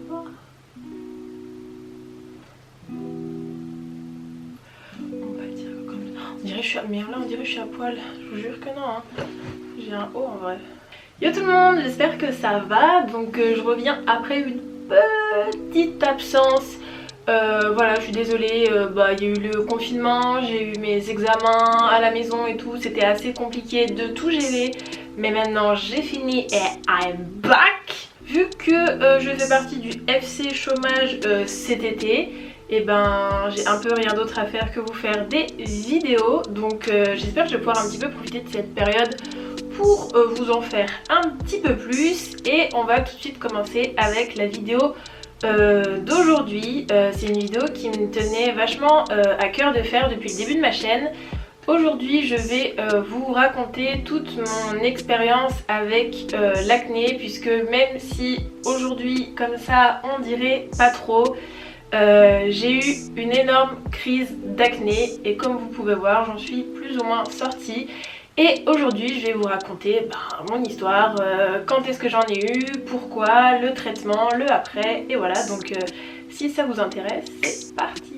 voir. On va dire comme... On dirait que je suis à... Mais là on dirait que je suis à poil. Je vous jure que non hein. J'ai un haut en vrai. Yo tout le monde, j'espère que ça va. Donc je reviens après une petite absence. Voilà, je suis désolée, il y a eu le confinement, j'ai eu mes examens à la maison et tout, c'était assez compliqué de tout gérer. Mais maintenant j'ai fini et I'm back. Vu que je fais partie du FC chômage cet été, et ben j'ai un peu rien d'autre à faire que vous faire des vidéos. Donc j'espère que je vais pouvoir un petit peu profiter de cette période pour vous en faire un petit peu plus. Et on va tout de suite commencer avec la vidéo d'aujourd'hui. C'est une vidéo qui me tenait vachement à cœur de faire depuis le début de ma chaîne. Aujourd'hui je vais vous raconter toute mon expérience avec l'acné, puisque même si aujourd'hui comme ça on dirait pas trop, j'ai eu une énorme crise d'acné et comme vous pouvez voir j'en suis plus ou moins sortie. Et aujourd'hui je vais vous raconter mon histoire, quand est-ce que j'en ai eu, pourquoi, le traitement, le après, et voilà. Donc si ça vous intéresse, c'est parti.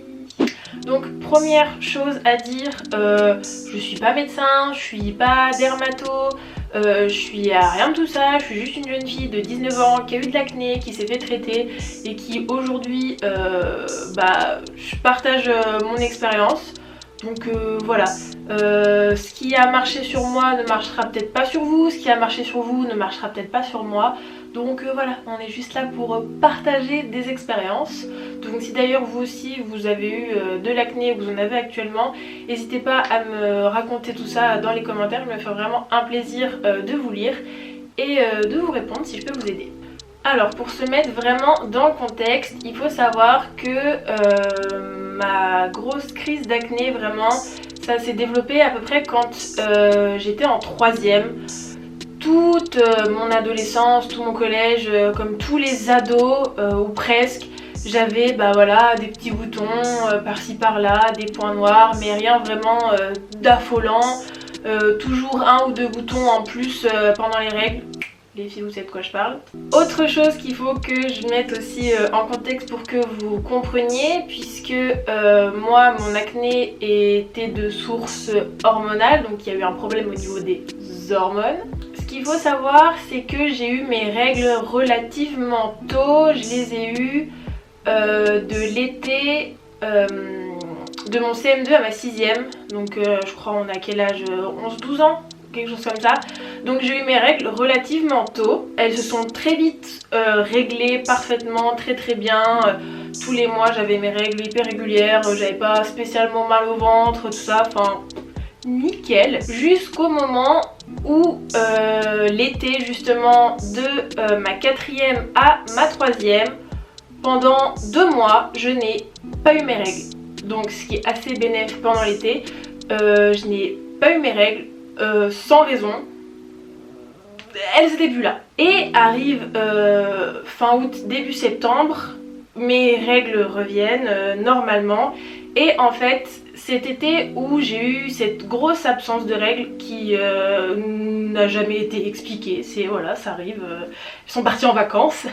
Donc première chose à dire, je suis pas médecin, je suis pas dermato, je suis à rien de tout ça, je suis juste une jeune fille de 19 ans qui a eu de l'acné, qui s'est fait traiter et qui aujourd'hui je partage mon expérience. Donc voilà, ce qui a marché sur moi ne marchera peut-être pas sur vous, ce qui a marché sur vous ne marchera peut-être pas sur moi. Donc voilà, on est juste là pour partager des expériences. Donc si d'ailleurs vous aussi vous avez eu de l'acné, vous en avez actuellement, n'hésitez pas à me raconter tout ça dans les commentaires, je me fait vraiment un plaisir de vous lire et de vous répondre si je peux vous aider. Alors pour se mettre vraiment dans le contexte, il faut savoir que ma grosse crise d'acné vraiment, ça s'est développé à peu près quand j'étais en 3e. Toute mon adolescence, tout mon collège, comme tous les ados ou presque, j'avais des petits boutons par-ci par-là, des points noirs, mais rien vraiment d'affolant. Toujours un ou deux boutons en plus pendant les règles. Les filles, vous savez de quoi je parle. Autre chose qu'il faut que je mette aussi en contexte pour que vous compreniez, puisque moi mon acné était de source hormonale, donc il y a eu un problème au niveau des hormones. Ce qu'il faut savoir, c'est que j'ai eu mes règles relativement tôt. Je les ai eues de l'été de mon CM2 à ma 6e, donc je crois on a quel âge, 11-12 ans, quelque chose comme ça. Donc j'ai eu mes règles relativement tôt. Elles se sont très vite réglées parfaitement, très bien. Tous les mois j'avais mes règles hyper régulières, j'avais pas spécialement mal au ventre, tout ça, enfin nickel. Jusqu'au moment où l'été justement de ma 4e à ma 3e, pendant 2 mois je n'ai pas eu mes règles. Donc ce qui est assez bénéfique pendant l'été, je n'ai pas eu mes règles sans raison. Elles étaient plus là. Et arrive fin août, début septembre, mes règles reviennent normalement. Et en fait, cet été où j'ai eu cette grosse absence de règles qui n'a jamais été expliquée, c'est voilà, ça arrive, ils sont partis en vacances.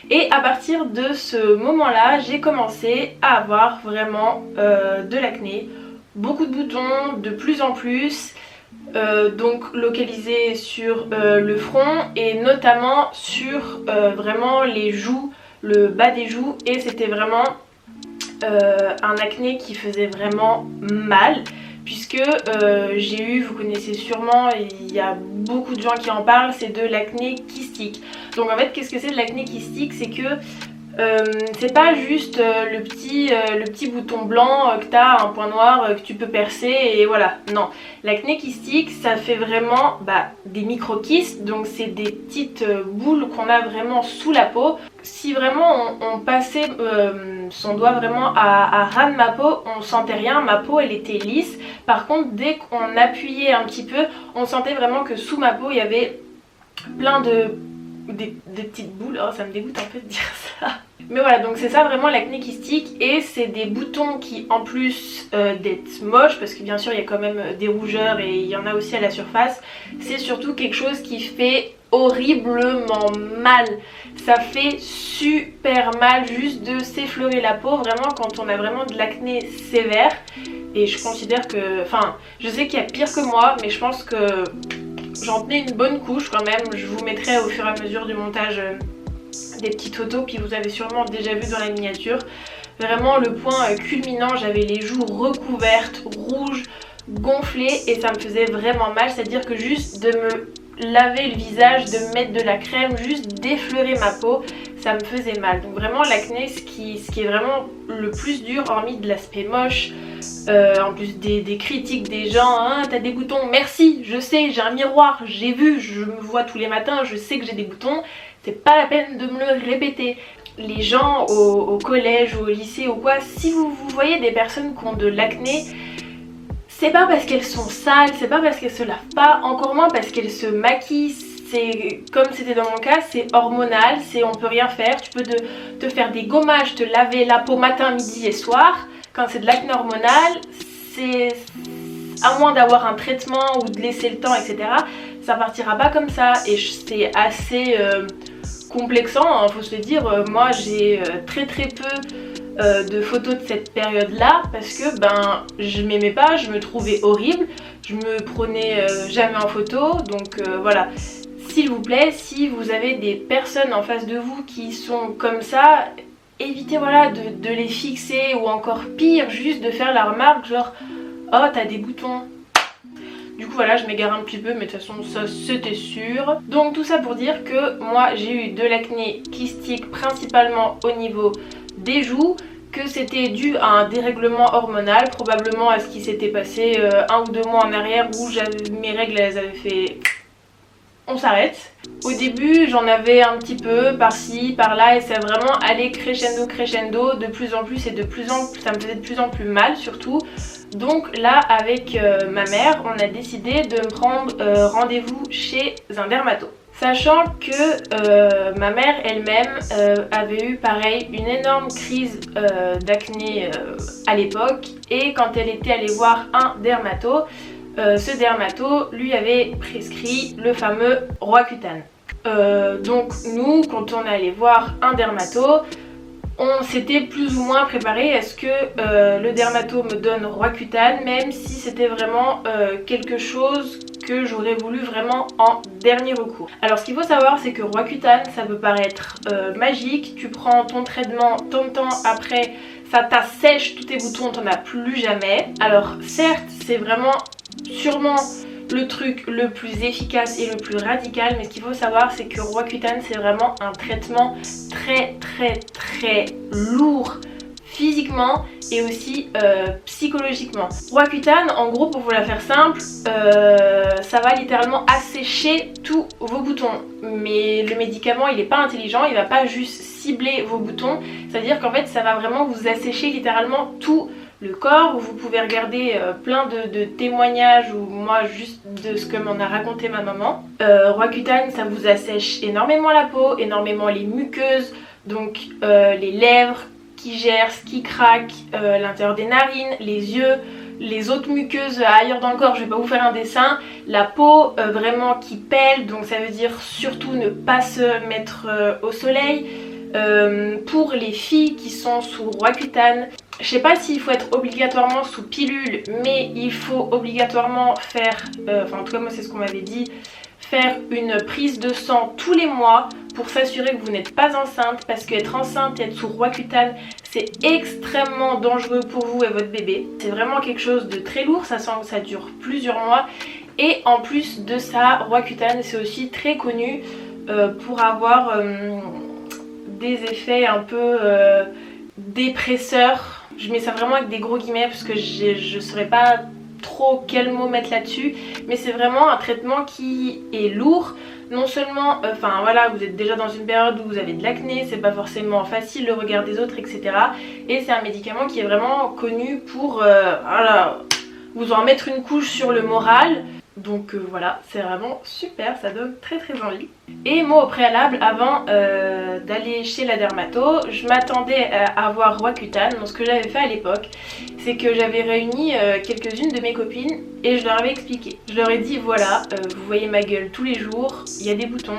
Et à partir de ce moment-là, j'ai commencé à avoir vraiment de l'acné, beaucoup de boutons, de plus en plus. Donc localisé sur le front et notamment sur vraiment les joues, le bas des joues, et c'était vraiment un acné qui faisait vraiment mal, puisque j'ai eu, vous connaissez sûrement, il y a beaucoup de gens qui en parlent, c'est de l'acné kystique. Donc en fait qu'est-ce que c'est de l'acné kystique? C'est que c'est pas juste le petit bouton blanc que t'as, un point noir que tu peux percer et voilà, non. L'acné kystique, ça fait vraiment des micro-kystes, donc c'est des petites boules qu'on a vraiment sous la peau. Si vraiment on passait son doigt vraiment à ras de ma peau, on sentait rien, ma peau elle était lisse. Par contre dès qu'on appuyait un petit peu, on sentait vraiment que sous ma peau il y avait plein de des petites boules. Oh, ça me dégoûte un peu de dire ça. Mais voilà, donc c'est ça vraiment l'acné kystique, et c'est des boutons qui, en plus d'être moches, parce que bien sûr il y a quand même des rougeurs et il y en a aussi à la surface, c'est surtout quelque chose qui fait horriblement mal. Ça fait super mal juste de s'effleurer la peau, vraiment quand on a vraiment de l'acné sévère. Et je considère que, enfin, je sais qu'il y a pire que moi, mais je pense que j'en tenais une bonne couche quand même. Je vous mettrai au fur et à mesure du montage des petites photos, puis vous avez sûrement déjà vu dans la miniature. Vraiment le point culminant, j'avais les joues recouvertes, rouges, gonflées, et ça me faisait vraiment mal. C'est-à-dire que juste de me laver le visage, de me mettre de la crème, juste d'effleurer ma peau, ça me faisait mal. Donc vraiment l'acné, ce qui est vraiment le plus dur, hormis de l'aspect moche, en plus des critiques des gens, hein, t'as des boutons, merci, je sais, j'ai un miroir, j'ai vu, je me vois tous les matins, je sais que j'ai des boutons, c'est pas la peine de me le répéter. Les gens au collège ou au lycée ou quoi, si vous voyez des personnes qui ont de l'acné, c'est pas parce qu'elles sont sales, c'est pas parce qu'elles se lavent pas, encore moins parce qu'elles se maquillent. C'est comme c'était dans mon cas, c'est hormonal, on peut rien faire. Tu peux te faire des gommages, te laver la peau matin, midi et soir. Quand c'est de l'acné hormonal, c'est à moins d'avoir un traitement ou de laisser le temps, etc. Ça partira pas comme ça, et c'est assez complexant, hein, faut se le dire. Moi j'ai très peu de photos de cette période là, parce que ben je m'aimais pas, je me trouvais horrible, je me prenais jamais en photo, donc voilà. S'il vous plaît, si vous avez des personnes en face de vous qui sont comme ça, évitez voilà de les fixer, ou encore pire, juste de faire la remarque genre oh t'as des boutons. Du coup voilà, je m'égare un petit peu, mais de toute façon ça c'était sûr. Donc tout ça pour dire que moi j'ai eu de l'acné kystique principalement au niveau des joues, que c'était dû à un dérèglement hormonal, probablement à ce qui s'était passé 1 ou 2 mois en arrière, où mes règles elles avaient fait on s'arrête. Au début j'en avais un petit peu par-ci, par-là, et ça a vraiment allé crescendo, de plus en plus, et ça me faisait de plus en plus mal surtout. Donc là avec ma mère, on a décidé de me prendre rendez-vous chez un dermato. Sachant que ma mère elle-même avait eu pareil une énorme crise d'acné à l'époque, et quand elle était allée voir un dermato, ce dermato lui avait prescrit le fameux Roaccutane. Donc nous, quand on allait voir un dermato, on s'était plus ou moins préparé à ce que le dermato me donne Roaccutane, même si c'était vraiment quelque chose que j'aurais voulu vraiment en dernier recours. Alors ce qu'il faut savoir, c'est que Roaccutane, ça peut paraître magique, tu prends ton traitement, tant de temps après, ça t'assèche tous tes boutons, t'en as plus jamais. Alors certes, c'est vraiment sûrement le truc le plus efficace et le plus radical, mais ce qu'il faut savoir, c'est que Roaccutane, c'est vraiment un traitement très lourd physiquement et aussi psychologiquement. Roaccutane, en gros, pour vous la faire simple, ça va littéralement assécher tous vos boutons, mais le médicament il est pas intelligent, il va pas juste cibler vos boutons, c'est à dire qu'en fait ça va vraiment vous assécher littéralement tout le corps. Vous pouvez regarder plein de témoignages, ou moi juste de ce que m'en a raconté ma maman. Roaccutane, ça vous assèche énormément la peau, énormément les muqueuses, donc les lèvres qui gercent, qui craquent, l'intérieur des narines, les yeux, les autres muqueuses ailleurs dans le corps, je vais pas vous faire un dessin, la peau vraiment qui pèle, donc ça veut dire surtout ne pas se mettre au soleil. Pour les filles qui sont sous Roaccutane, je sais pas s'il faut être obligatoirement sous pilule, mais il faut obligatoirement faire, enfin en tout cas moi c'est ce qu'on m'avait dit, faire une prise de sang tous les mois pour s'assurer que vous n'êtes pas enceinte, parce qu'être enceinte et être sous Roaccutane, c'est extrêmement dangereux pour vous et votre bébé. C'est vraiment quelque chose de très lourd, ça dure plusieurs mois, et en plus de ça, Roaccutane c'est aussi très connu pour avoir des effets un peu dépresseurs. Je mets ça vraiment avec des gros guillemets parce que je saurais pas trop quel mot mettre là-dessus, mais c'est vraiment un traitement qui est lourd. Non seulement, enfin voilà, vous êtes déjà dans une période où vous avez de l'acné, c'est pas forcément facile le regard des autres, etc. Et c'est un médicament qui est vraiment connu pour voilà, vous en mettre une couche sur le moral. Donc voilà, c'est vraiment super, ça donne très envie. Et moi au préalable, avant d'aller chez la dermato, je m'attendais à avoir Roaccutane. Donc ce que j'avais fait à l'époque, c'est que j'avais réuni quelques-unes de mes copines et je leur avais expliqué. Je leur ai dit voilà, vous voyez ma gueule tous les jours, il y a des boutons,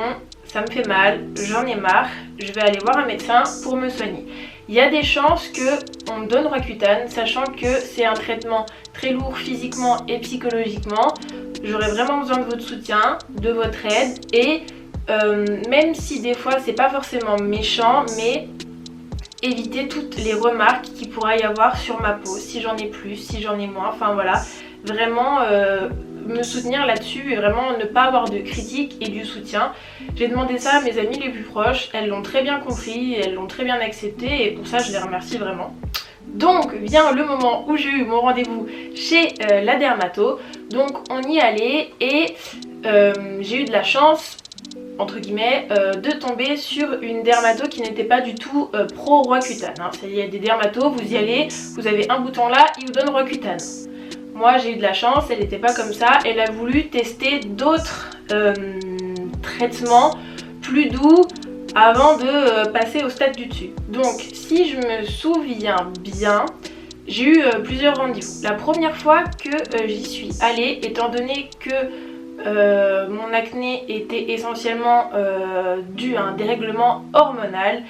ça me fait mal, j'en ai marre, je vais aller voir un médecin pour me soigner. Il y a des chances qu'on me donne Roaccutane, sachant que c'est un traitement très lourd physiquement et psychologiquement. J'aurais vraiment besoin de votre soutien, de votre aide et même si des fois c'est pas forcément méchant, mais éviter toutes les remarques qu'il pourrait y avoir sur ma peau, si j'en ai plus, si j'en ai moins, enfin voilà, vraiment me soutenir là-dessus et vraiment ne pas avoir de critiques et du soutien. J'ai demandé ça à mes amies les plus proches, elles l'ont très bien compris, elles l'ont très bien accepté et pour ça je les remercie vraiment. Donc vient le moment où j'ai eu mon rendez-vous chez la dermato, donc on y allait et j'ai eu de la chance entre guillemets de tomber sur une dermato qui n'était pas du tout pro Roaccutane, hein. Il y a des dermatos, vous y allez, vous avez un bouton là, il vous donne Roaccutane. Moi j'ai eu de la chance, elle n'était pas comme ça, elle a voulu tester d'autres traitements plus doux avant de passer au stade du dessus. Donc si je me souviens bien, j'ai eu plusieurs rendez-vous. La première fois que j'y suis allée, étant donné que mon acné était essentiellement dû à un dérèglement hormonal,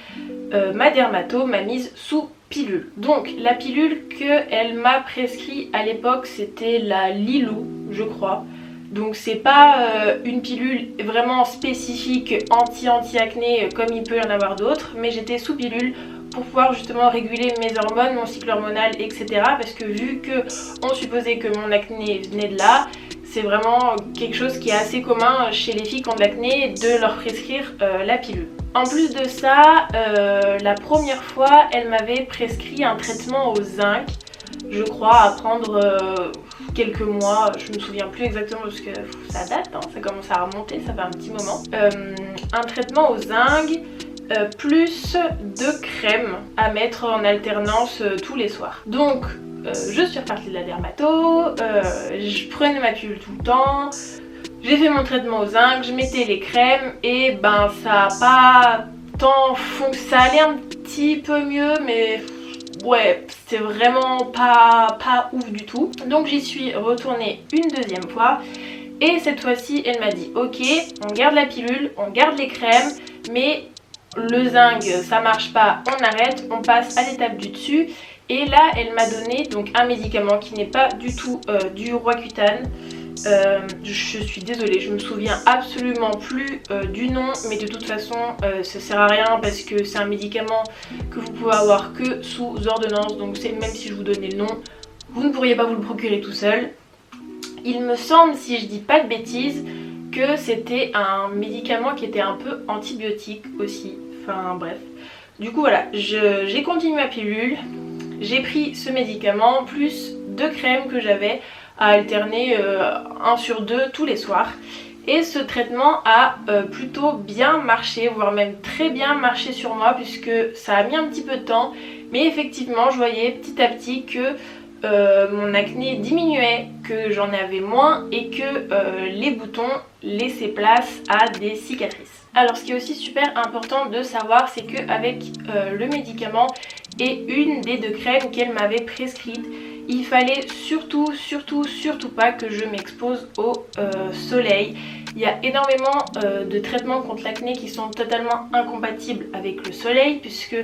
ma dermato m'a mise sous pilule. Donc la pilule qu'elle m'a prescrit à l'époque, c'était la Lilou, je crois. Donc c'est pas une pilule vraiment spécifique anti-acné comme il peut y en avoir d'autres, mais j'étais sous pilule pour pouvoir justement réguler mes hormones, mon cycle hormonal, etc. Parce que vu que on supposait que mon acné venait de là, c'est vraiment quelque chose qui est assez commun chez les filles qui ont de l'acné de leur prescrire la pilule. En plus de ça, la première fois, elle m'avait prescrit un traitement au zinc, je crois, à prendre quelques mois, je me souviens plus exactement parce que ça date, hein, ça commence à remonter, ça fait un petit moment. Un traitement au zinc plus de crème à mettre en alternance tous les soirs. Donc je suis repartie de la dermato, je prenais ma pilule tout le temps, j'ai fait mon traitement au zinc, je mettais les crèmes et ben ça a pas tant fonctionné, ça allait un petit peu mieux mais ouais, c'était vraiment pas ouf du tout. Donc j'y suis retournée une deuxième fois et cette fois-ci elle m'a dit ok, on garde la pilule, on garde les crèmes, mais le zinc ça marche pas, on arrête, on passe à l'étape du dessus. Et là elle m'a donné donc un médicament qui n'est pas du tout du Roaccutane. Je suis désolée, je me souviens absolument plus du nom, mais de toute façon ça sert à rien parce que c'est un médicament que vous pouvez avoir que sous ordonnance, donc même si je vous donnais le nom, vous ne pourriez pas vous le procurer tout seul. Il me semble, si je dis pas de bêtises, que c'était un médicament qui était un peu antibiotique aussi, enfin bref. Du coup voilà, j'ai continué ma pilule, j'ai pris ce médicament plus deux crèmes que j'avais à alterner 1 sur 2 tous les soirs. Et ce traitement a plutôt bien marché, voire même très bien marché sur moi puisque ça a mis un petit peu de temps. Mais effectivement je voyais petit à petit que mon acné diminuait, que j'en avais moins et que les boutons laissaient place à des cicatrices. Alors ce qui est aussi super important de savoir, c'est qu'avec le médicament et une des deux crèmes qu'elle m'avait prescrites, il fallait surtout pas que je m'expose au soleil. Il y a énormément de traitements contre l'acné qui sont totalement incompatibles avec le soleil puisque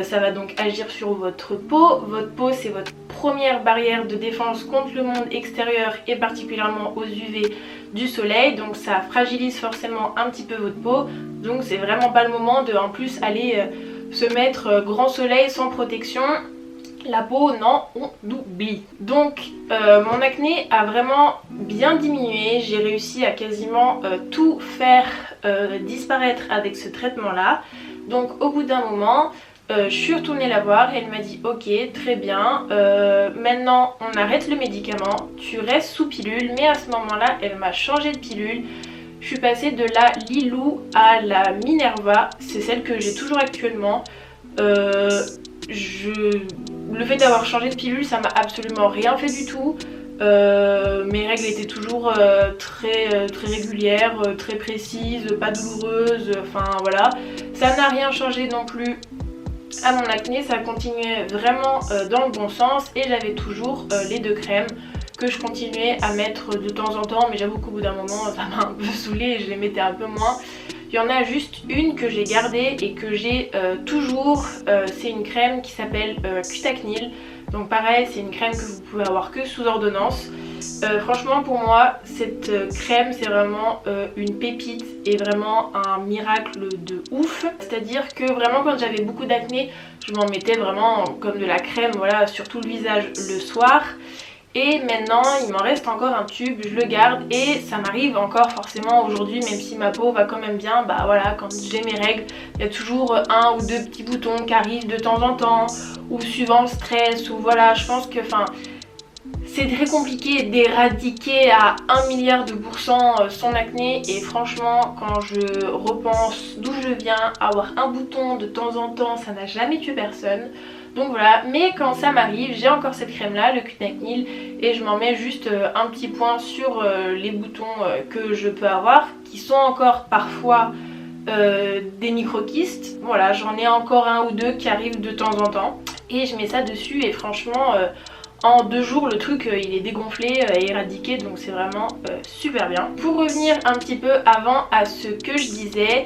ça va donc agir sur votre peau. Votre peau c'est votre première barrière de défense contre le monde extérieur et particulièrement aux UV du soleil. Donc ça fragilise forcément un petit peu votre peau. Donc c'est vraiment pas le moment de en plus aller se mettre grand soleil sans protection. La peau, non, on oublie. Donc mon acné a vraiment bien diminué. J'ai réussi à quasiment tout faire disparaître avec ce traitement là. Donc au bout d'un moment je suis retournée la voir et elle m'a dit ok, très bien, maintenant on arrête le médicament, tu restes sous pilule. Mais à ce moment là elle m'a changé de pilule. Je suis passée de la Lilou à la Minerva, c'est celle que j'ai toujours actuellement. Le fait d'avoir changé de pilule ça m'a absolument rien fait du tout. Mes règles étaient toujours très régulières, très précises, pas douloureuses, enfin voilà. Ça n'a rien changé non plus à mon acné, ça continuait vraiment dans le bon sens et j'avais toujours les 2 crèmes que je continuais à mettre de temps en temps, mais j'avoue qu'au bout d'un moment ça m'a un peu saoulée et je les mettais un peu moins. Il y en a juste une que j'ai gardée et que j'ai toujours, c'est une crème qui s'appelle Cutacnil. Donc pareil, c'est une crème que vous pouvez avoir que sous ordonnance. Franchement pour moi cette crème c'est vraiment une pépite et vraiment un miracle de ouf. C'est à dire que vraiment quand j'avais beaucoup d'acné je m'en mettais vraiment comme de la crème, voilà, sur tout le visage le soir. Et maintenant il m'en reste encore un tube, je le garde et ça m'arrive encore forcément aujourd'hui, même si ma peau va quand même bien, bah voilà, quand j'ai mes règles il y a toujours 1 ou 2 petits boutons qui arrivent de temps en temps, ou suivant le stress, ou voilà, je pense que enfin c'est très compliqué d'éradiquer à 1 milliard de pourcents son acné. Et franchement quand je repense d'où je viens, avoir un bouton de temps en temps ça n'a jamais tué personne. Donc voilà, mais quand ça m'arrive, j'ai encore cette crème là, le Cutacnil, et je m'en mets juste un petit point sur les boutons que je peux avoir, qui sont encore parfois des micro-kystes. Voilà, j'en ai encore 1 ou 2 qui arrivent de temps en temps, et je mets ça dessus et franchement en 2 jours le truc il est dégonflé et éradiqué, donc c'est vraiment super bien. Pour revenir un petit peu avant à ce que je disais,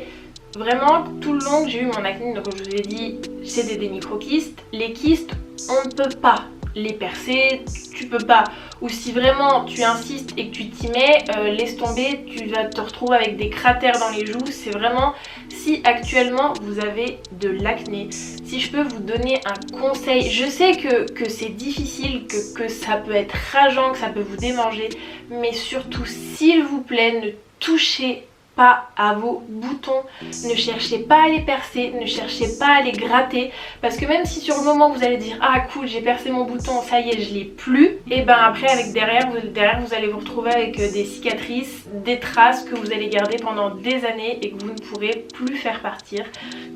vraiment tout le long que j'ai eu mon acné, donc comme je vous ai dit c'est des micro-kystes. Les kystes on ne peut pas les percer, tu peux pas, ou si vraiment tu insistes et que tu t'y mets, laisse tomber, tu vas te retrouver avec des cratères dans les joues. C'est vraiment, si actuellement vous avez de l'acné, si je peux vous donner un conseil, je sais que c'est difficile, que ça peut être rageant, que ça peut vous démanger, mais surtout s'il vous plaît ne touchez pas à vos boutons, ne cherchez pas à les percer, ne cherchez pas à les gratter, parce que même si sur le moment vous allez dire ah cool j'ai percé mon bouton, ça y est je l'ai plus, et ben après avec derrière vous allez vous retrouver avec des cicatrices, des traces que vous allez garder pendant des années et que vous ne pourrez plus faire partir.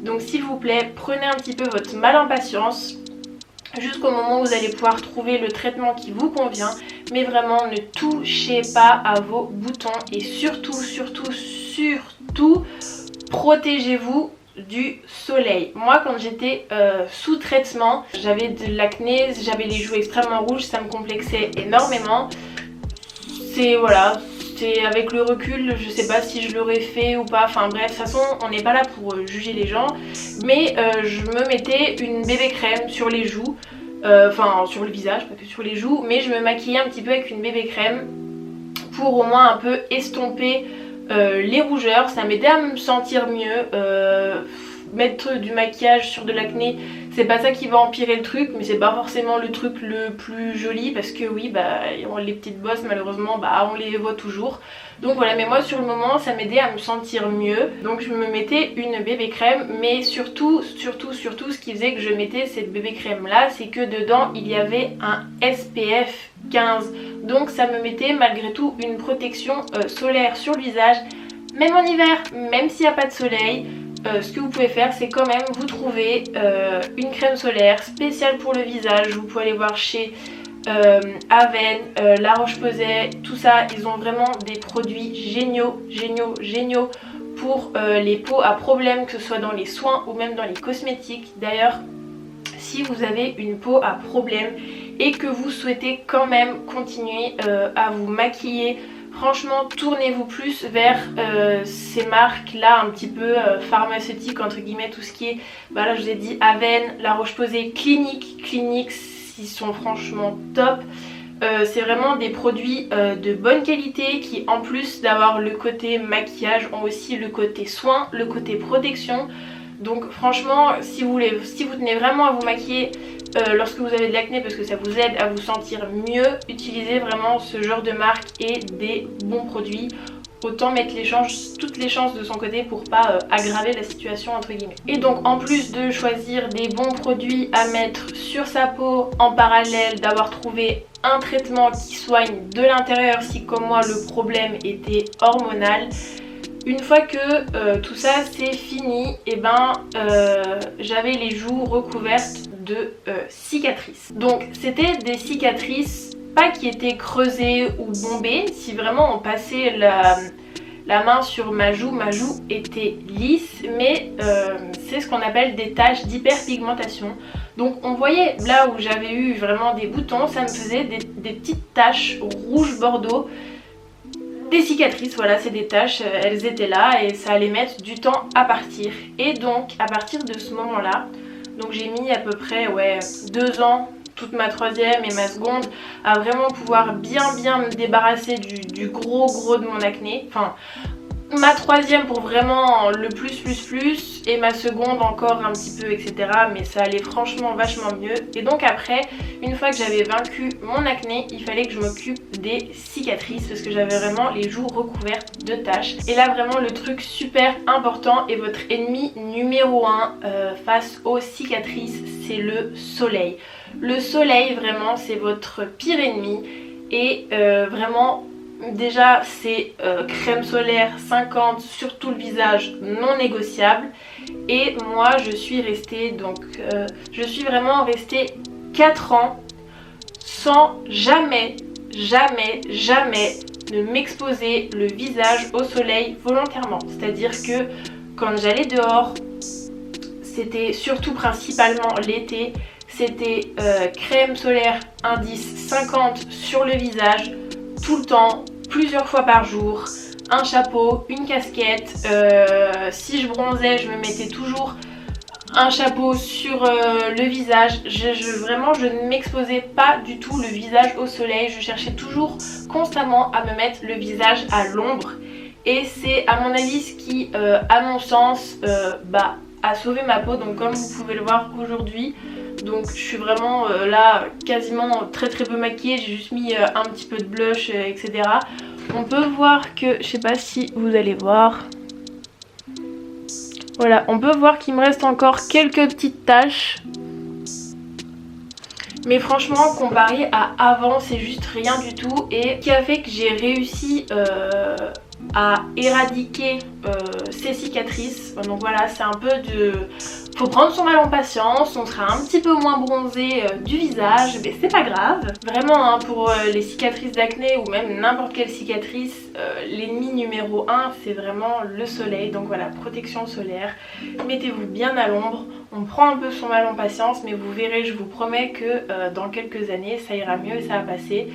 Donc s'il vous plaît prenez un petit peu votre mal en patience jusqu'au moment où vous allez pouvoir trouver le traitement qui vous convient, mais vraiment ne touchez pas à vos boutons et surtout protégez-vous du soleil. Moi quand j'étais sous traitement, j'avais de l'acné, j'avais les joues extrêmement rouges, ça me complexait énormément. C'est voilà, c'est avec le recul, je sais pas si je l'aurais fait ou pas, enfin bref, de toute façon on n'est pas là pour juger les gens, mais je me mettais une bébé crème sur les joues, enfin sur le visage, pas que sur les joues, mais je me maquillais un petit peu avec une bébé crème pour au moins un peu estomper les rougeurs. Ça m'aidait à me sentir mieux. Mettre du maquillage sur de l'acné, c'est pas ça qui va empirer le truc, mais c'est pas forcément le truc le plus joli, parce que oui bah les petites bosses malheureusement bah on les voit toujours. Donc voilà, mais moi sur le moment ça m'aidait à me sentir mieux, donc je me mettais une bébé crème, mais surtout ce qui faisait que je mettais cette bébé crème là, c'est que dedans il y avait un SPF 15, donc ça me mettait malgré tout une protection solaire sur le visage, même en hiver, même s'il n'y a pas de soleil. Ce que vous pouvez faire c'est quand même vous trouver une crème solaire spéciale pour le visage. Vous pouvez aller voir chez Aven, La Roche-Posay, tout ça, ils ont vraiment des produits géniaux pour les peaux à problème, que ce soit dans les soins ou même dans les cosmétiques. D'ailleurs si vous avez une peau à problème et que vous souhaitez quand même continuer à vous maquiller, franchement tournez-vous plus vers ces marques là un petit peu pharmaceutiques entre guillemets, tout ce qui est, bah là je vous ai dit Aven, La Roche-Posay, Clinique, ils sont franchement top. C'est vraiment des produits de bonne qualité qui en plus d'avoir le côté maquillage ont aussi le côté soin, le côté protection. Donc franchement si vous tenez vraiment à vous maquiller lorsque vous avez de l'acné parce que ça vous aide à vous sentir mieux, utilisez vraiment ce genre de marque et des bons produits. Autant mettre toutes les chances de son côté pour pas aggraver la situation entre guillemets. Et donc en plus de choisir des bons produits à mettre sur sa peau, en parallèle d'avoir trouvé un traitement qui soigne de l'intérieur si comme moi le problème était hormonal, une fois que tout ça c'est fini, et ben j'avais les joues recouvertes de cicatrices. Donc c'était des cicatrices pas qui était creusé ou bombé. Si vraiment on passait la main sur ma joue était lisse, mais c'est ce qu'on appelle des taches d'hyperpigmentation. Donc on voyait là où j'avais eu vraiment des boutons, ça me faisait des petites taches rouge bordeaux, des cicatrices, voilà, c'est des taches, elles étaient là et ça allait mettre du temps à partir. Et donc à partir de ce moment là, donc j'ai mis à peu près 2 ans, toute ma troisième et ma seconde, à vraiment pouvoir bien me débarrasser du gros de mon acné. Enfin, ma troisième pour vraiment le plus et ma seconde encore un petit peu, etc. Mais ça allait franchement vachement mieux. Et donc après, une fois que j'avais vaincu mon acné, il fallait que je m'occupe des cicatrices parce que j'avais vraiment les joues recouvertes de taches. Et là vraiment le truc super important et votre ennemi numéro 1 face aux cicatrices, c'est le soleil. Le soleil vraiment c'est votre pire ennemi et vraiment... Déjà c'est crème solaire 50 sur tout le visage, non négociable. Et moi je suis restée vraiment restée 4 ans sans jamais ne m'exposer le visage au soleil volontairement. C'est-à-dire que quand j'allais dehors, c'était surtout principalement l'été, c'était crème solaire indice 50 sur le visage tout le temps, plusieurs fois par jour, un chapeau, une casquette, si je bronzais je me mettais toujours un chapeau sur le visage. Vraiment je ne m'exposais pas du tout le visage au soleil, je cherchais toujours constamment à me mettre le visage à l'ombre et c'est à mon avis ce qui à mon sens a sauvé ma peau. Donc comme vous pouvez le voir aujourd'hui, donc je suis vraiment là quasiment très peu maquillée, j'ai juste mis un petit peu de blush, etc. On peut voir que, je sais pas si vous allez voir, voilà, on peut voir qu'il me reste encore quelques petites taches. Mais franchement comparé à avant c'est juste rien du tout. Et ce qui a fait que j'ai réussi à éradiquer ces cicatrices. Donc voilà, c'est un peu de... Faut prendre son mal en patience, on sera un petit peu moins bronzé du visage, mais c'est pas grave. Vraiment hein, pour les cicatrices d'acné ou même n'importe quelle cicatrice, l'ennemi numéro 1 c'est vraiment le soleil. Donc voilà, protection solaire, mettez-vous bien à l'ombre, on prend un peu son mal en patience, mais vous verrez, je vous promets que dans quelques années ça ira mieux et ça va passer.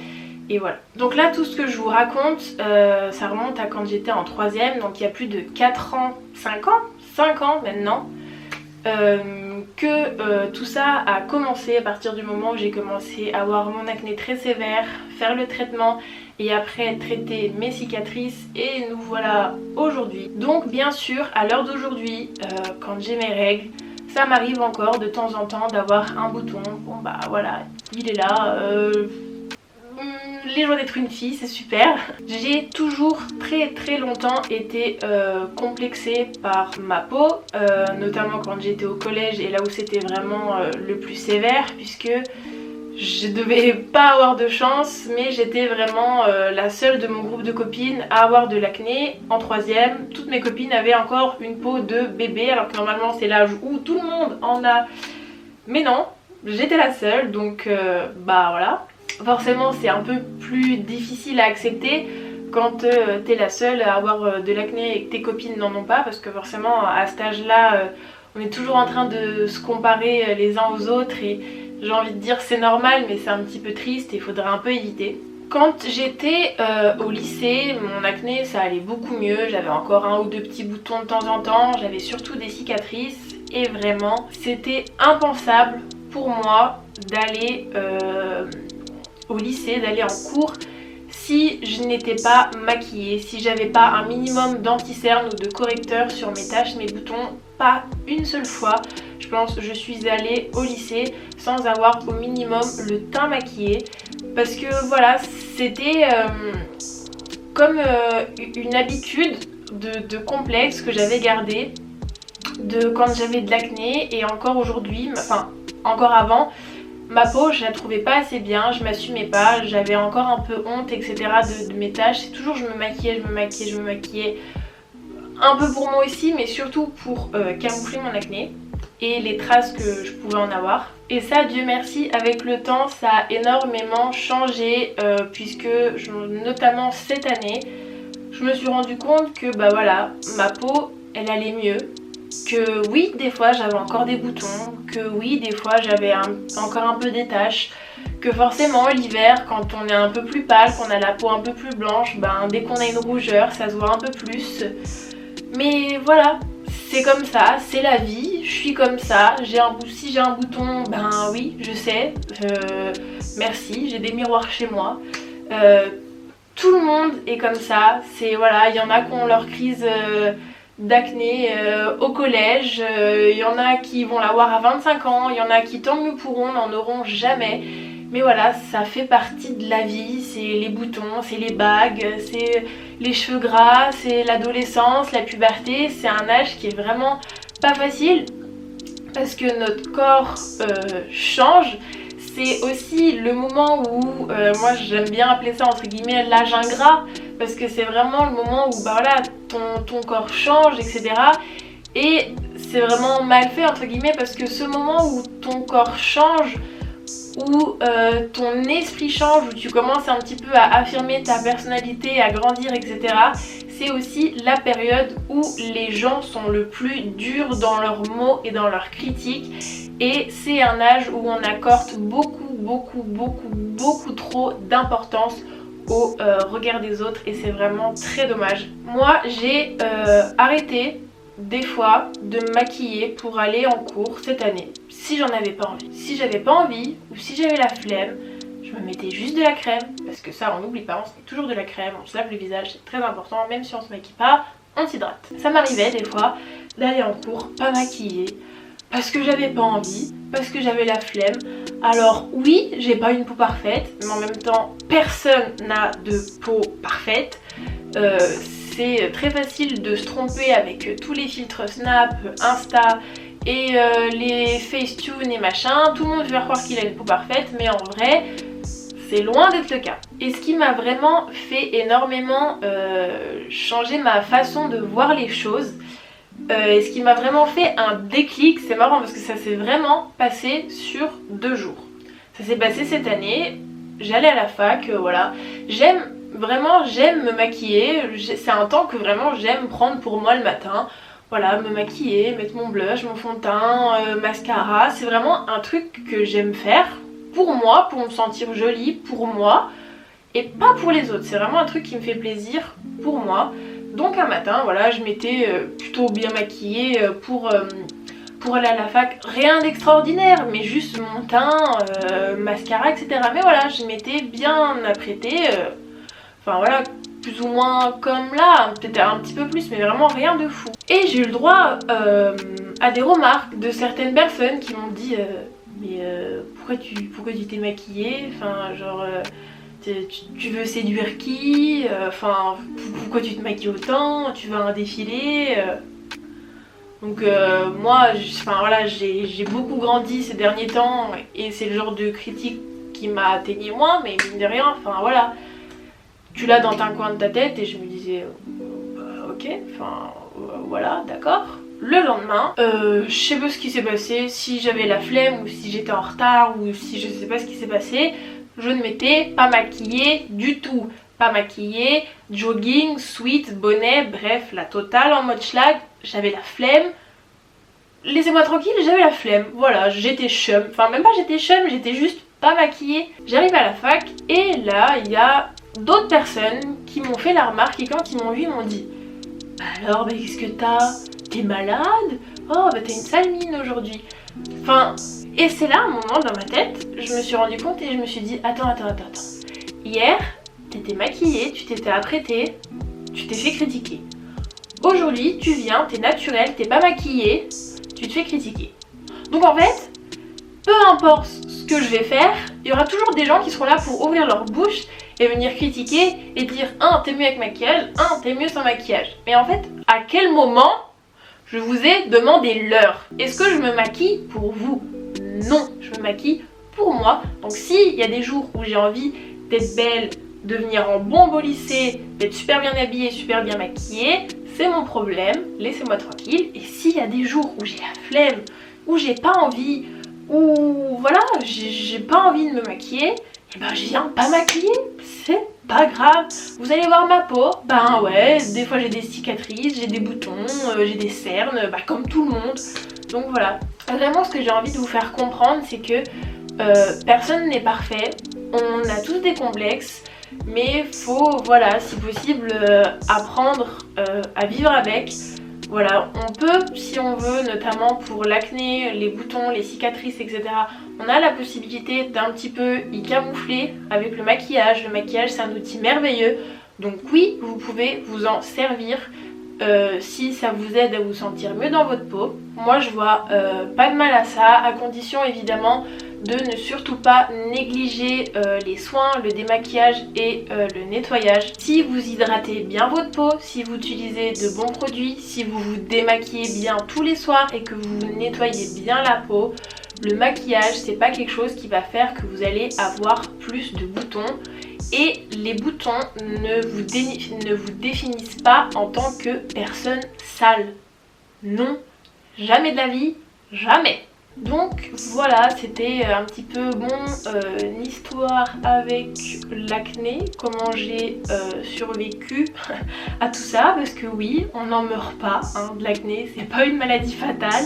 Et voilà. Donc là tout ce que je vous raconte, ça remonte à quand j'étais en troisième, donc il y a plus de 5 ans maintenant. Tout ça a commencé à partir du moment où j'ai commencé à avoir mon acné très sévère, faire le traitement et après traiter mes cicatrices, et nous voilà aujourd'hui. Donc bien sûr à l'heure d'aujourd'hui, quand j'ai mes règles, ça m'arrive encore de temps en temps d'avoir un bouton. Bon bah voilà, il est là. Les joies d'être une fille, c'est super. J'ai toujours très longtemps été complexée par ma peau, notamment quand j'étais au collège et là où c'était vraiment le plus sévère, puisque je devais pas avoir de chance, mais j'étais vraiment la seule de mon groupe de copines à avoir de l'acné. En troisième, toutes mes copines avaient encore une peau de bébé, alors que normalement c'est l'âge où tout le monde en a. Mais non, j'étais la seule, donc bah voilà. Forcément c'est un peu plus difficile à accepter quand t'es la seule à avoir de l'acné et que tes copines n'en ont pas, parce que forcément à cet âge là on est toujours en train de se comparer les uns aux autres et j'ai envie de dire c'est normal, mais c'est un petit peu triste et il faudrait un peu éviter. Quand j'étais au lycée, mon acné ça allait beaucoup mieux, j'avais encore 1 ou 2 petits boutons de temps en temps, j'avais surtout des cicatrices et vraiment c'était impensable pour moi d'aller au lycée, d'aller en cours si je n'étais pas maquillée, si j'avais pas un minimum d'anti-cerne ou de correcteur sur mes taches, mes boutons. Pas une seule fois, je pense, je suis allée au lycée sans avoir au minimum le teint maquillé, parce que voilà, c'était comme une habitude de complexe que j'avais gardé de quand j'avais de l'acné, et encore aujourd'hui, enfin encore avant. Ma peau, je la trouvais pas assez bien, je m'assumais pas, j'avais encore un peu honte, etc. de mes taches. C'est toujours je me maquillais, un peu pour moi aussi, mais surtout pour camoufler mon acné. et les traces que je pouvais en avoir. Et ça, Dieu merci, avec le temps ça a énormément changé puisque notamment cette année je me suis rendu compte que bah voilà, ma peau elle allait mieux, que oui des fois j'avais encore des boutons, que oui des fois j'avais encore un peu des taches, que forcément l'hiver quand on est un peu plus pâle, qu'on a la peau un peu plus blanche, ben dès qu'on a une rougeur ça se voit un peu plus. Mais voilà, c'est comme ça, c'est la vie, je suis comme ça, si j'ai un bouton, ben oui je sais, merci, j'ai des miroirs chez moi. Tout le monde est comme ça, c'est voilà, il y en a qui ont leur crise d'acné au collège, il y en a qui vont l'avoir à 25 ans, il y en a qui tant mieux pourront n'en auront jamais. Mais voilà, ça fait partie de la vie, c'est les boutons, c'est les bagues, c'est les cheveux gras, c'est l'adolescence, la puberté, c'est un âge qui est vraiment pas facile parce que notre corps change. C'est aussi le moment où, moi j'aime bien appeler ça entre guillemets l'âge ingrat, parce que c'est vraiment le moment où bah voilà, ton corps change, etc. Et c'est vraiment mal fait entre guillemets parce que ce moment où ton corps change, où ton esprit change, où tu commences un petit peu à affirmer ta personnalité, à grandir, etc. C'est aussi la période où les gens sont le plus durs dans leurs mots et dans leurs critiques. Et c'est un âge où on accorde beaucoup trop d'importance au regard des autres et c'est vraiment très dommage. Moi j'ai arrêté des fois de me maquiller pour aller en cours cette année si j'en avais pas envie. Si j'avais pas envie ou si j'avais la flemme, je me mettais juste de la crème, parce que ça on n'oublie pas, on se met toujours de la crème, on se lave le visage, c'est très important, même si on se maquille pas, on s'hydrate. Ça m'arrivait des fois d'aller en cours pas maquillée parce que j'avais pas envie, parce que j'avais la flemme. Alors oui, j'ai pas une peau parfaite, mais en même temps personne n'a de peau parfaite. C'est très facile de se tromper avec tous les filtres Snap, Insta et les Facetune et machin. Tout le monde veut faire croire qu'il a une peau parfaite, mais en vrai c'est loin d'être le cas. Et ce qui m'a vraiment fait énormément changer ma façon de voir les choses, et ce qui m'a vraiment fait un déclic, c'est marrant parce que ça s'est vraiment passé sur 2 jours. Ça s'est passé cette année, j'allais à la fac, voilà. J'aime me maquiller, c'est un temps que vraiment j'aime prendre pour moi le matin. Voilà, me maquiller, mettre mon blush, mon fond de teint, mascara, c'est vraiment un truc que j'aime faire pour moi, pour me sentir jolie, pour moi, et pas pour les autres. C'est vraiment un truc qui me fait plaisir pour moi. Donc un matin, voilà, je m'étais plutôt bien maquillée pour aller à la fac. Rien d'extraordinaire, mais juste mon teint, mascara, etc. Mais voilà, je m'étais bien apprêtée, enfin voilà, plus ou moins comme là, peut-être un petit peu plus, mais vraiment rien de fou. Et j'ai eu le droit à des remarques de certaines personnes qui m'ont dit mais pourquoi tu t'es maquillée, enfin genre tu veux séduire qui, enfin pourquoi tu te maquilles autant, tu vas à un défilé. Donc moi voilà, j'ai beaucoup grandi ces derniers temps et c'est le genre de critique qui m'a atteignée moins, mais mine de rien, enfin voilà, tu l'as dans un coin de ta tête. Et je me disais ok, enfin voilà, d'accord. Le lendemain, je sais pas ce qui s'est passé, si j'avais la flemme ou si j'étais en retard ou si je sais pas ce qui s'est passé, je ne m'étais pas maquillée du tout. Pas maquillée, jogging, sweat, bonnet, bref, la totale en mode schlag. J'avais la flemme. Laissez-moi tranquille, j'avais la flemme. Voilà, j'étais chum. Enfin, même pas j'étais chum, j'étais juste pas maquillée. J'arrive à la fac et là, il y a d'autres personnes qui m'ont fait la remarque et quand ils m'ont vu, ils m'ont dit bah alors, qu'est-ce que t'as? T'es malade? Oh, bah t'as une sale mine aujourd'hui. Enfin, et c'est là un moment dans ma tête, je me suis rendu compte et je me suis dit attends. Hier, t'étais maquillée, tu t'étais apprêtée, tu t'es fait critiquer. Aujourd'hui, tu viens, t'es naturelle, t'es pas maquillée, tu te fais critiquer. Donc en fait, peu importe ce que je vais faire, il y aura toujours des gens qui seront là pour ouvrir leur bouche et venir critiquer et dire t'es mieux avec maquillage, t'es mieux sans maquillage. Mais en fait, à quel moment je vous ai demandé l'heure? Est-ce que je me maquille pour vous? Non, je me maquille pour moi. Donc s'il y a des jours où j'ai envie d'être belle, de venir en bon beau lycée, d'être super bien habillée, super bien maquillée, c'est mon problème, laissez-moi tranquille. Et s'il y a des jours où j'ai la flemme, où j'ai pas envie, ou voilà, j'ai pas envie de me maquiller, et ben je viens pas maquiller, c'est pas grave. Vous allez voir ma peau, ben ouais, des fois j'ai des cicatrices, j'ai des boutons, j'ai des cernes, bah comme tout le monde. Donc voilà, vraiment ce que j'ai envie de vous faire comprendre, c'est que personne n'est parfait, on a tous des complexes, mais faut, voilà, si possible, apprendre à vivre avec. Voilà, on peut, si on veut, notamment pour l'acné, les boutons, les cicatrices, etc. On a la possibilité d'un petit peu y camoufler avec le maquillage. Le maquillage, c'est un outil merveilleux. Donc oui, vous pouvez vous en servir si ça vous aide à vous sentir mieux dans votre peau. Moi, je vois pas de mal à ça, à condition évidemment de ne surtout pas négliger les soins, le démaquillage et le nettoyage. Si vous hydratez bien votre peau, si vous utilisez de bons produits, si vous vous démaquillez bien tous les soirs et que vous nettoyez bien la peau, le maquillage c'est pas quelque chose qui va faire que vous allez avoir plus de boutons. Et les boutons ne vous définissent pas en tant que personne sale. Non, jamais de la vie, jamais. Donc voilà, c'était un petit peu mon histoire avec l'acné, comment j'ai survécu à tout ça, parce que oui, on n'en meurt pas, hein, de l'acné, c'est pas une maladie fatale.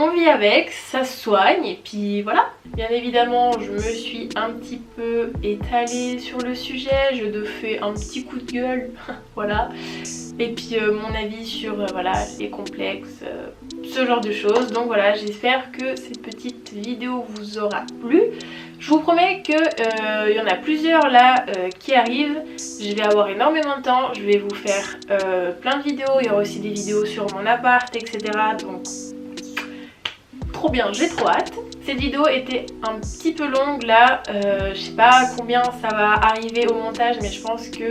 On vit avec, ça se soigne et puis voilà. Bien évidemment, je me suis un petit peu étalée sur le sujet, je te fais un petit coup de gueule, voilà. Et puis mon avis sur voilà, les complexes, ce genre de choses. Donc voilà, j'espère que cette petite vidéo vous aura plu. Je vous promets qu'il y en a plusieurs là qui arrivent. Je vais avoir énormément de temps, je vais vous faire plein de vidéos. Il y aura aussi des vidéos sur mon appart, etc. Donc trop bien, j'ai trop hâte. Cette vidéo était un petit peu longue là, je sais pas combien ça va arriver au montage, mais je pense que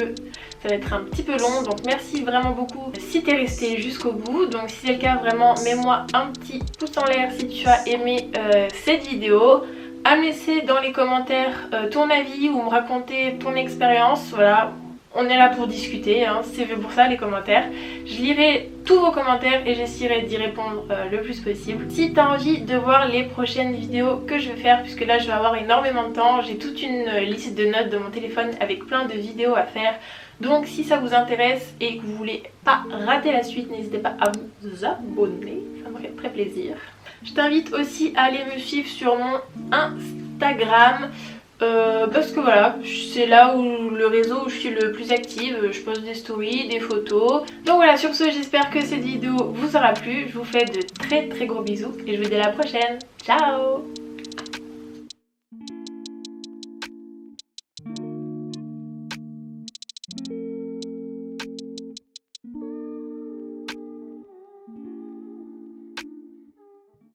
ça va être un petit peu long. Donc merci vraiment beaucoup si t'es resté jusqu'au bout. Donc si c'est le cas, vraiment mets-moi un petit pouce en l'air si tu as aimé cette vidéo. À me laisser dans les commentaires ton avis ou me raconter ton expérience, voilà. On est là pour discuter, hein, c'est fait pour ça les commentaires. Je lirai tous vos commentaires et j'essaierai d'y répondre le plus possible. Si tu as envie de voir les prochaines vidéos que je vais faire, puisque là je vais avoir énormément de temps, j'ai toute une liste de notes de mon téléphone avec plein de vidéos à faire. Donc si ça vous intéresse et que vous voulez pas rater la suite, n'hésitez pas à vous abonner, ça me ferait très plaisir. Je t'invite aussi à aller me suivre sur mon Instagram. Parce que voilà, c'est là où le réseau où je suis le plus active, je poste des stories, des photos. Donc voilà, sur ce, j'espère que cette vidéo vous aura plu. Je vous fais de très gros bisous et je vous dis à la prochaine. Ciao!